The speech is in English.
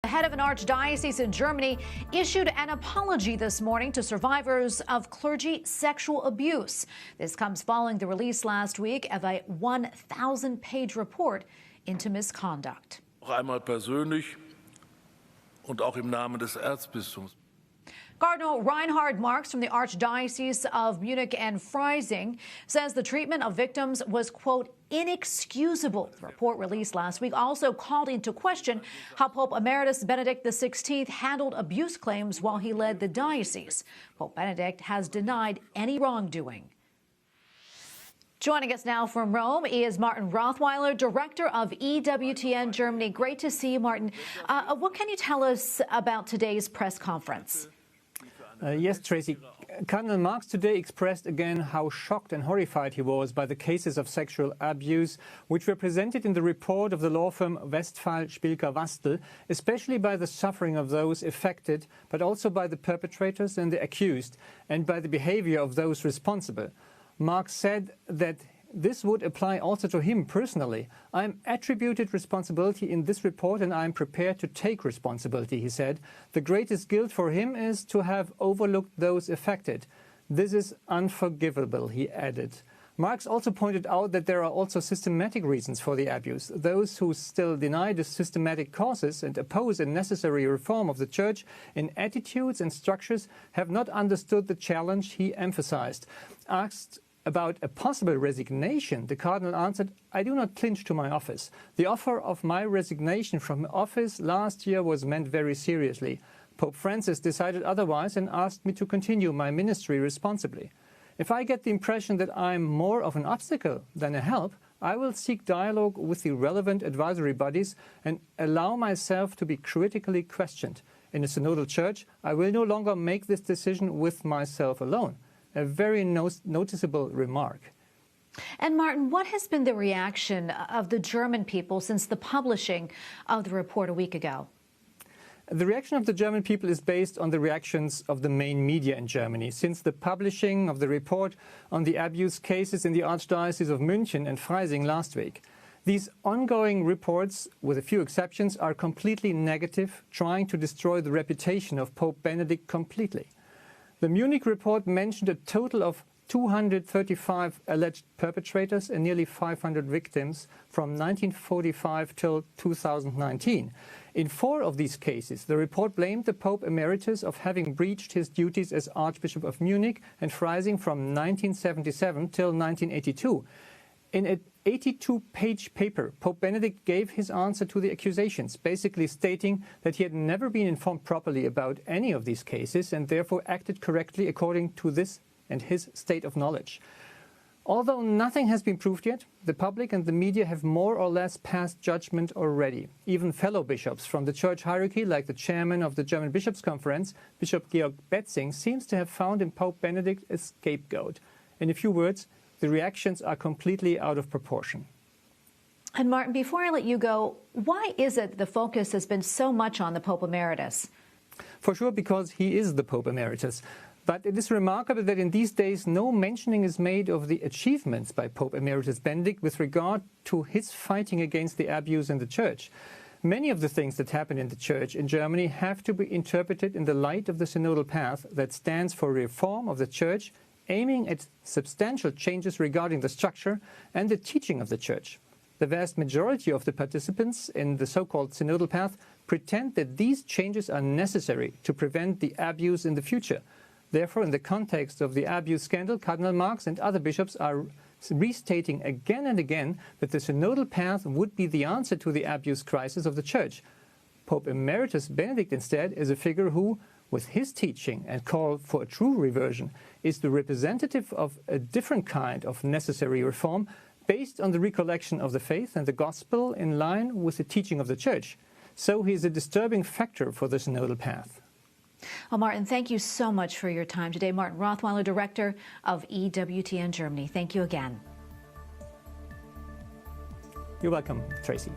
The head of an archdiocese in Germany issued an apology this morning to survivors of clergy sexual abuse. This comes following the release last week of a 1,000-page report into misconduct. Einmal persönlich und auch im Namen des Erzbistums. Cardinal Reinhard Marx from the Archdiocese of Munich and Freising says the treatment of victims was, quote, inexcusable. The report released last week also called into question how Pope Emeritus Benedict XVI handled abuse claims while he led the diocese. Pope Benedict has denied any wrongdoing. Joining us now from Rome is Martin Rothweiler, director of EWTN Germany. Great to see you, Martin. What can you tell us about today's press conference? Yes, Tracy. Cardinal Marx today expressed again how shocked and horrified he was by the cases of sexual abuse which were presented in the report of the law firm Westphal, Spilker, Wastel, especially by the suffering of those affected, but also by the perpetrators and the accused, and by the behavior of those responsible. Marx said that this would apply also to him personally. I am attributed responsibility in this report and I am prepared to take responsibility, he said. The greatest guilt for him is to have overlooked those affected. This is unforgivable, he added. Marx also pointed out that there are also systematic reasons for the abuse. Those who still deny the systematic causes and oppose a necessary reform of the Church in attitudes and structures have not understood the challenge, he emphasized. Asked about a possible resignation, the Cardinal answered, I do not clinch to my office. The offer of my resignation from office last year was meant very seriously. Pope Francis decided otherwise and asked me to continue my ministry responsibly. If I get the impression that I am more of an obstacle than a help, I will seek dialogue with the relevant advisory bodies and allow myself to be critically questioned. In a synodal church, I will no longer make this decision with myself alone. A very noticeable remark. And Martin, what has been the reaction of the German people since the publishing of the report a week ago? The reaction of the German people is based on the reactions of the main media in Germany. Since the publishing of the report on the abuse cases in the Archdiocese of München and Freising last week, these ongoing reports, with a few exceptions, are completely negative, trying to destroy the reputation of Pope Benedict completely. The Munich report mentioned a total of 235 alleged perpetrators and nearly 500 victims from 1945 till 2019. In 4 of these cases, the report blamed the Pope Emeritus of having breached his duties as Archbishop of Munich and Freising from 1977 till 1982. In an 82-page paper, Pope Benedict gave his answer to the accusations, basically stating that he had never been informed properly about any of these cases and therefore acted correctly according to this and his state of knowledge. Although nothing has been proved yet, the public and the media have more or less passed judgment already. Even fellow bishops from the church hierarchy, like the chairman of the German Bishops' Conference, Bishop Georg Betzing, seems to have found in Pope Benedict a scapegoat. In a few words, the reactions are completely out of proportion. And Martin, before I let you go, why is it the focus has been so much on the Pope Emeritus? For sure, because he is the Pope Emeritus. But it is remarkable that in these days no mentioning is made of the achievements by Pope Emeritus Benedict with regard to his fighting against the abuse in the Church. Many of the things that happen in the Church in Germany have to be interpreted in the light of the synodal path that stands for reform of the Church, aiming at substantial changes regarding the structure and the teaching of the Church. The vast majority of the participants in the so-called synodal path pretend that these changes are necessary to prevent the abuse in the future. Therefore, in the context of the abuse scandal, Cardinal Marx and other bishops are restating again and again that the synodal path would be the answer to the abuse crisis of the Church. Pope Emeritus Benedict, instead, is a figure who, with his teaching and call for a true reversion, is the representative of a different kind of necessary reform based on the recollection of the faith and the gospel in line with the teaching of the Church. So he is a disturbing factor for the synodal path. Well, Martin, thank you so much for your time today. Martin Rothweiler, director of EWTN Germany. Thank you again. You're welcome, Tracy.